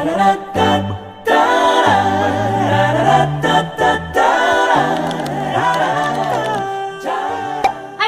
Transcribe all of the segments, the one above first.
Hai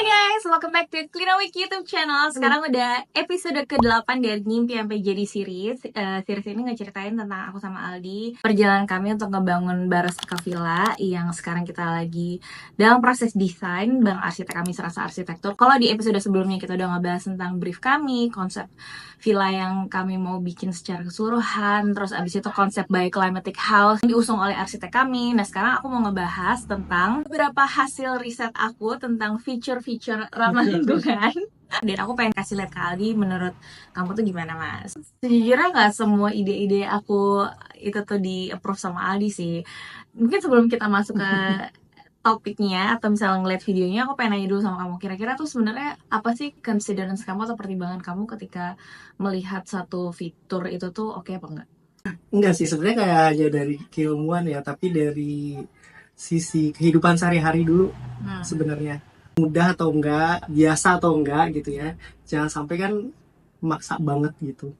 guys, welcome back to Clean Week YouTube channel. Sekarang udah episode ke-8 dari Ngimpi Sampai Jadi series. Series ini ngeceritain tentang aku sama Aldi, perjalanan kami untuk ngebangun Barastika Villa yang sekarang kita lagi dalam proses desain. Bang arsitek kami serasa arsitektur. Kalau di episode sebelumnya kita udah ngebahas tentang brief kami, konsep villa yang kami mau bikin secara keseluruhan, terus abis itu konsep bioclimatic house yang diusung oleh arsitek kami. Nah sekarang aku mau ngebahas tentang beberapa hasil riset aku tentang feature-feature ramah lingkungan. Dan aku pengen kasih lihat ke Aldi, menurut kamu tuh gimana mas? Sejujurnya nggak semua ide-ide aku itu tuh di approve sama Aldi sih. Mungkin sebelum kita masuk ke topiknya atau misalnya ngeliat videonya, aku pengen nanya dulu sama kamu, kira-kira tuh sebenarnya apa sih considerance kamu atau pertimbangan kamu ketika melihat satu fitur itu tuh oke apa enggak? Enggak sih, sebenarnya kayak aja dari keilmuan ya, tapi dari sisi kehidupan sehari-hari dulu sebenarnya. Mudah atau enggak, biasa atau enggak gitu ya. Jangan sampai kan maksa banget gitu.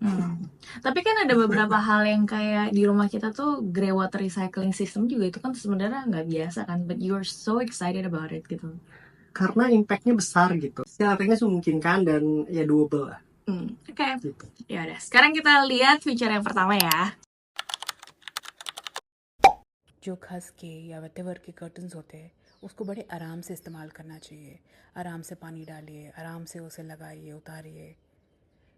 Tapi kan ada beberapa hal yang kayak di rumah kita tuh grey water recycling system juga itu kan sebenarnya nggak biasa kan, but you're so excited about it gitu. Karena impactnya besar gitu. Secara memungkinkan dan ya doable lah. Oke. Gitu. Ya udah, sekarang kita lihat feature yang pertama ya. जो खस के या वेटेवर के कर्टन्स होते हैं उसको बड़े आराम से इस्तेमाल करना चाहिए. आराम से पानी डालिए, आराम से उसे लगाइए, उतारिए,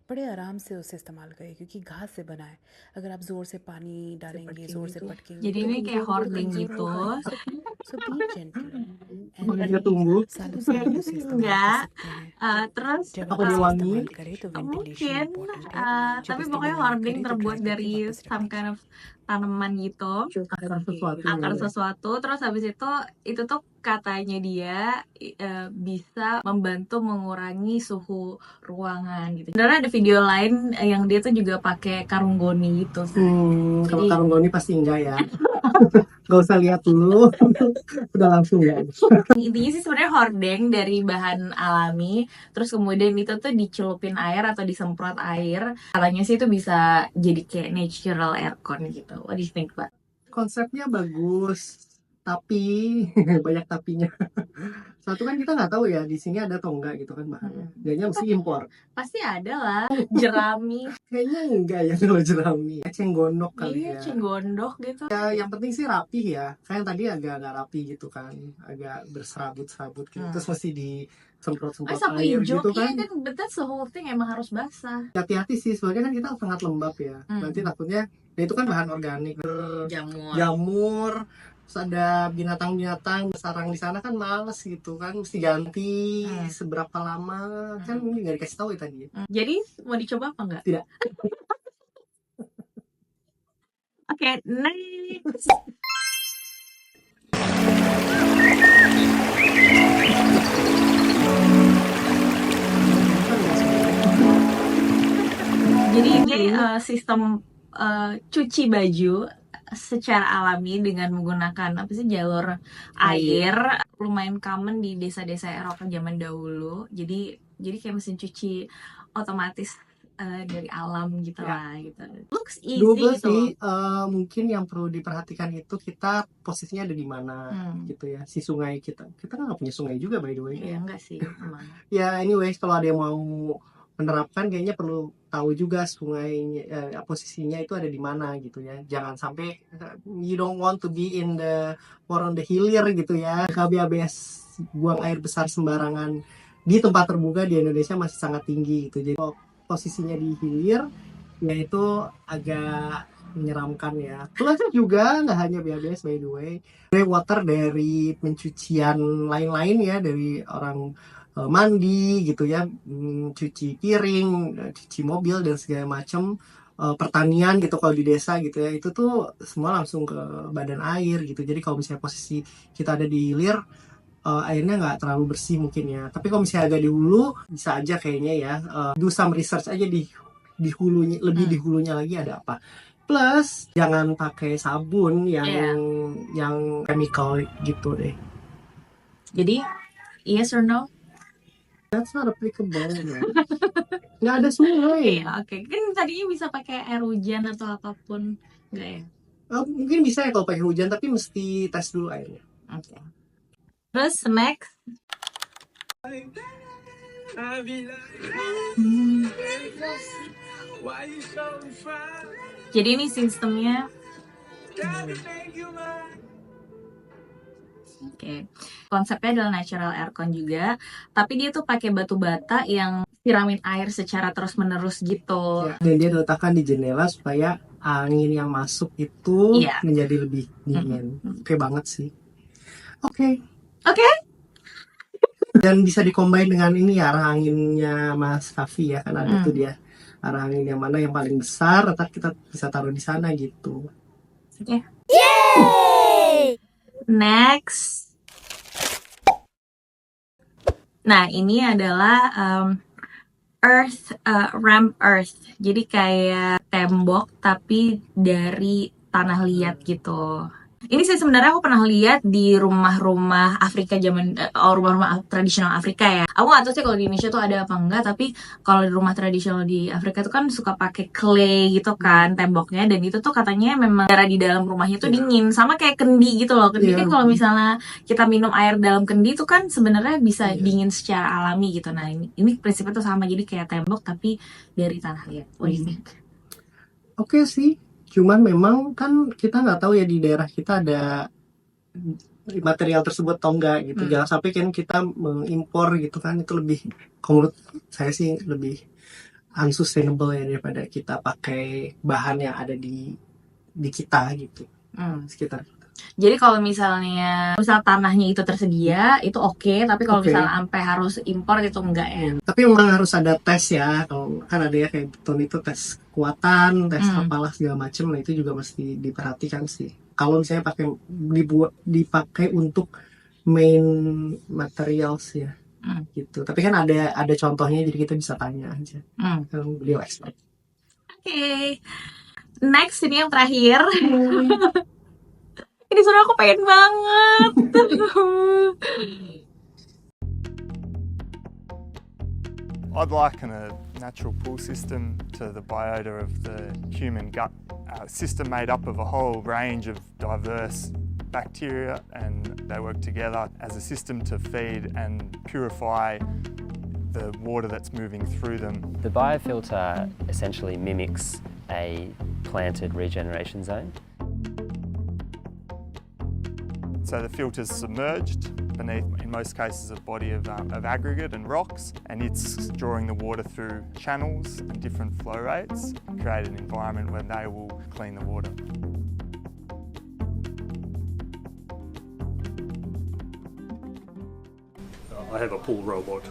बड़े आराम से उसे इस्तेमाल करिए क्योंकि घास से बना है. अगर आप जोर से पानी डालेंगे, जोर से पटकेंगे, Jadi ini kayak hoarding gitu. so be gentle Makanya tumbuh. सालों साल उसे इस्तेमाल Enggak. कर सकते हैं. Terus जब Apa आप dia उसे wangi? इस्तेमाल करें तो mungkin वेंटिलेशन इम्पोर्टेंट है. जब tapi इस्तेमाल pokoknya नहीं hoarding करें तो terbuat ड्राई dari करके वापस some रखें. kind of tanaman gitu, Akar sesuatu. akar sesuatu. Terus habis itu tuh katanya dia bisa membantu mengurangi suhu ruangan gitu. Sebenarnya ada video lain yang dia tuh juga pakai karung goni gitu. Kalau karung goni pasti enggak ya. Gak usah lihat dulu. Udah langsung ya. Intinya sih sebenarnya hordeng dari bahan alami, terus kemudian itu tuh dicelupin air atau disemprot air. Katanya sih itu bisa jadi kayak natural aircon gitu. What do you think, Pak? Konsepnya bagus, tapi banyak tapinya. Satu kan kita nggak tahu ya di sini ada atau enggak gitu kan bahannya. Kayaknya mesti impor. Pasti ada lah, jerami. Kayaknya enggak ya kalau jerami. Cenggondok kali Iya, ya. cenggondok gitu. Ya, yang penting sih rapih ya. Kayak tadi agak nggak rapi gitu kan, agak berserabut-serabut gitu. Terus mesti disemprot-semprot Sapu air hijau gitu iya kan. kan, betul the whole thing emang harus basah. Hati-hati sih, soalnya kan kita sangat lembab ya. Nanti takutnya, ya itu kan bahan organik. Jamur, terus ada binatang-binatang sarang di sana kan males gitu kan, mesti ganti seberapa lama kan mungkin nggak dikasih tahu ya tadi. Jadi mau dicoba apa enggak? Tidak. Oke, next. Jadi ini sistem cuci baju secara alami dengan menggunakan apa sih jalur air, lumayan common di desa-desa Eropa zaman dahulu. Jadi kayak mesin cuci otomatis dari alam gitu lah gitu. Looks easy Double gitu. sih, mungkin yang perlu diperhatikan itu kita posisinya ada di mana gitu ya. Si sungai kita kan nggak punya sungai juga by the way. Iya enggak sih emang. Ya anyways, kalau ada yang mau menerapkan kayaknya perlu tahu juga sungainya, posisinya itu ada di mana gitu ya. Jangan sampai you don't want to be in the more on the hilir gitu ya. KBABS buang air besar sembarangan di tempat terbuka di Indonesia masih sangat tinggi gitu. Jadi kalau posisinya di hilir ya itu agak menyeramkan ya. Plus juga nggak hanya BABS by the way, grey water dari pencucian lain-lain ya, dari orang mandi gitu ya, cuci piring, cuci mobil dan segala macam, pertanian gitu kalau di desa gitu ya, itu tuh semua langsung ke badan air gitu. Jadi kalau misalnya posisi kita ada di hilir, airnya nggak terlalu bersih mungkin ya. Tapi kalau misalnya agak di hulu bisa aja kayaknya ya, do some research aja di hulunya, lebih di hulunya lagi ada apa. Plus jangan pakai sabun yang chemical gitu deh. Jadi yes or no? That's not applicable. nggak ada sungai. Iya, oke. Kan tadinya bisa pakai air hujan atau apapun. Enggak ya? Mungkin bisa ya kalau pakai hujan, tapi mesti tes dulu airnya. Oke. Terus next. Jadi ini sistemnya. Oke. Konsepnya adalah natural aircon juga, tapi dia tuh pakai batu bata yang siramin air secara terus-menerus gitu. Ya, dan dia diletakkan di jendela supaya angin yang masuk itu Iya. menjadi lebih dingin. Oke banget sih. Oke. Oke. Dan bisa dikombin dengan ini ya, arah anginnya Mas Raffi ya, kan ada tuh dia arah angin yang mana yang paling besar, atau kita bisa taruh di sana gitu. Oke. Yay! Next. Nah, ini adalah ramp earth. Jadi kayak tembok tapi dari tanah liat gitu. Ini sih sebenarnya aku pernah lihat di rumah-rumah Afrika rumah-rumah tradisional Afrika ya. Aku nggak tahu sih kalau di Indonesia tuh ada apa enggak, tapi kalau di rumah tradisional di Afrika tuh kan suka pakai clay gitu kan temboknya, dan itu tuh katanya memang udara di dalam rumahnya tuh dingin, sama kayak kendi gitu loh. Kendi kan kalau misalnya kita minum air dalam kendi tuh kan sebenarnya bisa dingin secara alami gitu. Nah, ini prinsipnya tuh sama, jadi kayak tembok tapi dari tanah liat. What do you think? Oke sih. Cuman memang kan kita nggak tahu ya di daerah kita ada material tersebut atau enggak gitu. Jangan sampai kan kita mengimpor gitu kan, itu lebih, menurut saya sih lebih unsustainable ya daripada kita pakai bahan yang ada di kita gitu. Sekitar. Jadi kalau misalnya tanahnya itu tersedia itu oke, tapi kalau misalnya sampai harus impor itu enggak ya. Tapi memang harus ada tes ya. Kalau kan ada ya kayak beton itu tes kekuatan, tes apalah segala macam. Nah itu juga mesti diperhatikan sih. Kalau misalnya dipakai untuk main materials ya, gitu. Tapi kan ada contohnya, jadi kita bisa tanya aja. Kalau beliau expert. Oke. Next, ini yang terakhir. Ini suara aku pengen banget. I'd liken a natural pool system to the biota of the human gut system, made up of a whole range of diverse bacteria, and they work together as a system to feed and purify the water that's moving through them. The biofilter essentially mimics a planted regeneration zone. So the filter's submerged beneath, in most cases, a body of aggregate and rocks, and it's drawing the water through channels and different flow rates, create an environment where they will clean the water. I have a pool robot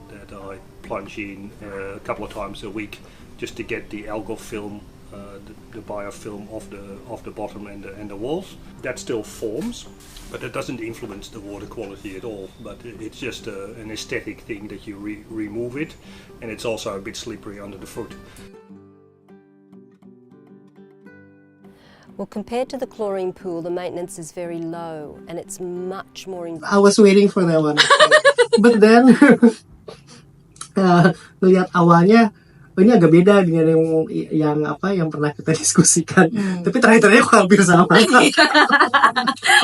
that I plunge in a couple of times a week just to get the algal film, the biofilm off the bottom and the walls. That still forms, but it doesn't influence the water quality at all. But it's just an aesthetic thing that you remove it, and it's also a bit slippery under the foot. Well, compared to the chlorine pool, the maintenance is very low and it's much more... I was waiting for that one. But then, lihat awalnya, ini agak beda dengan yang pernah kita diskusikan. Tapi terakhir-terakhir kok hampir sama.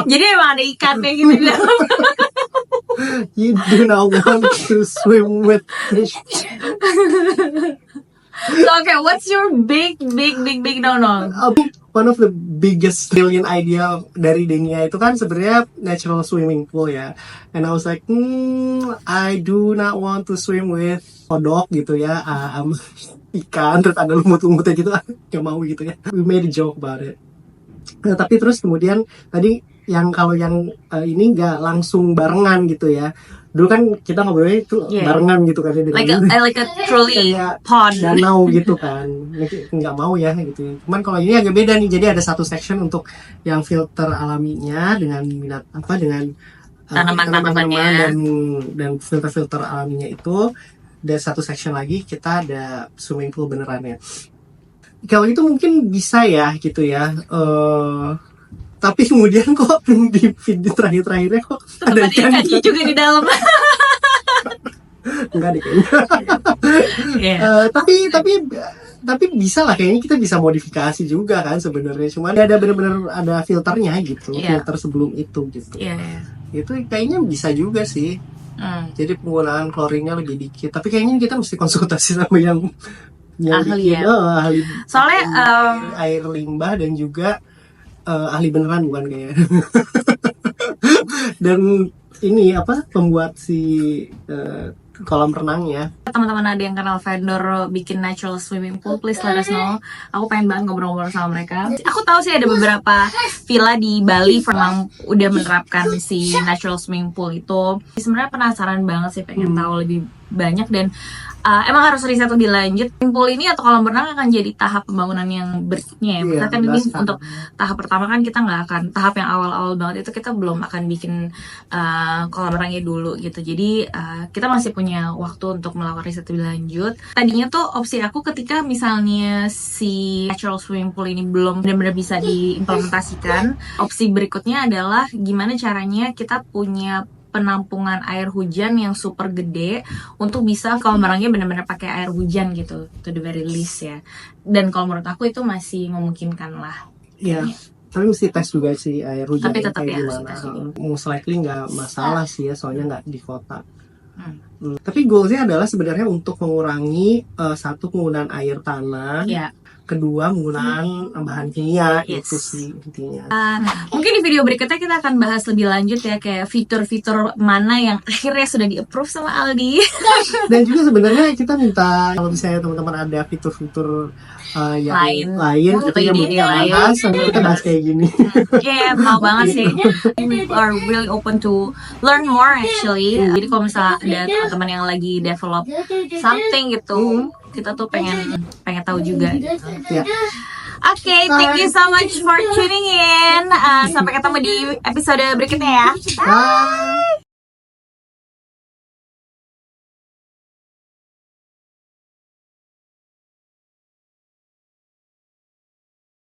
Jadi emang ada ikatnya gitu di dalam. You do not want to swim with fish. So, okay, what's your big no-no? One of the biggest brilliant idea dari Denia itu kan sebenarnya natural swimming pool ya. And I was like, I do not want to swim with kodok gitu ya, ikan terus ada lumut-lumutnya gitu, gak mau gitu ya. We made a joke about it. Tapi terus kemudian tadi kalau yang ini nggak langsung barengan gitu ya. Dulu kan kita ngobrolnya itu barengan gitu kan, like a trolley pond, danau gitu kan, nggak mau ya gitu. Cuman kalau ini agak beda nih, jadi ada satu section untuk yang filter alaminya dengan tanaman-tanaman dan filter alaminya itu. Dan satu section lagi kita ada swimming pool benerannya. Kalau itu mungkin bisa ya gitu ya. Tapi kemudian kok di terakhir-terakhirnya kok ada ikan juga di dalam. Enggak deh kayaknya. Iya. Tapi bisa lah, kayaknya kita bisa modifikasi juga kan sebenarnya. Cuman ada benar-benar ada filternya gitu, Iya. filter sebelum itu gitu. Iya, iya. Itu kayaknya bisa juga sih. Jadi penggunaan klorinnya lebih dikit. Tapi kayaknya kita mesti konsultasi sama yang Ahli bikin, ya. ahli Soalnya air limbah dan juga ahli beneran bukan kayak. Dan ini apa pembuat si kolam renangnya. teman-teman ada yang kenal vendor bikin natural swimming pool, please let us know. Aku pengen banget ngobrol-ngobrol sama mereka. Aku tahu sih ada beberapa villa di Bali memang udah menerapkan si natural swimming pool itu. Sebenarnya penasaran banget sih, pengen tahu lebih banyak dan emang harus riset lebih lanjut. Swimming pool ini atau kolam renang akan jadi tahap pembangunan yang berikutnya ya. Iya, Maksudnya kan ini berdasarkan. untuk tahap pertama kan kita nggak akan, tahap yang awal-awal banget itu kita belum akan bikin kolam renangnya dulu gitu. Jadi kita masih punya waktu untuk melakukan riset lebih lanjut. Tadinya tuh opsi aku ketika misalnya si natural swimming pool ini belum benar-benar bisa diimplementasikan, opsi berikutnya adalah gimana caranya kita punya penampungan air hujan yang super gede untuk bisa kolam renangnya benar-benar pakai air hujan gitu, to the very least ya. Dan kalau menurut aku itu masih memungkinkan lah. Iya. Tapi mesti tes juga sih air hujan Tapi tetap kayak ya, harus gimana. tes juga. Most likely nggak masalah sih ya, soalnya nggak di kota. Tapi goalsnya adalah sebenarnya untuk mengurangi satu penggunaan air tanah, Ya. kedua penggunaan bahan kimia. Yes. Itu sih intinya. Mungkin di video berikutnya kita akan bahas lebih lanjut ya, kayak fitur-fitur mana yang akhirnya sudah di-approve sama Aldi. Dan juga sebenarnya kita minta kalau misalnya teman-teman ada fitur-fitur yang lain atau gitu yang ide mungkin lain. bahas, kita bahas kayak gini. Yeah, mau banget sih. We are really open to learn more actually. Jadi kalau misalnya ada teman-teman yang lagi develop something gitu, kita tuh pengen tahu juga. Ya. Oke, thank you so much for tuning in. Sampai ketemu di episode berikutnya ya. Bye.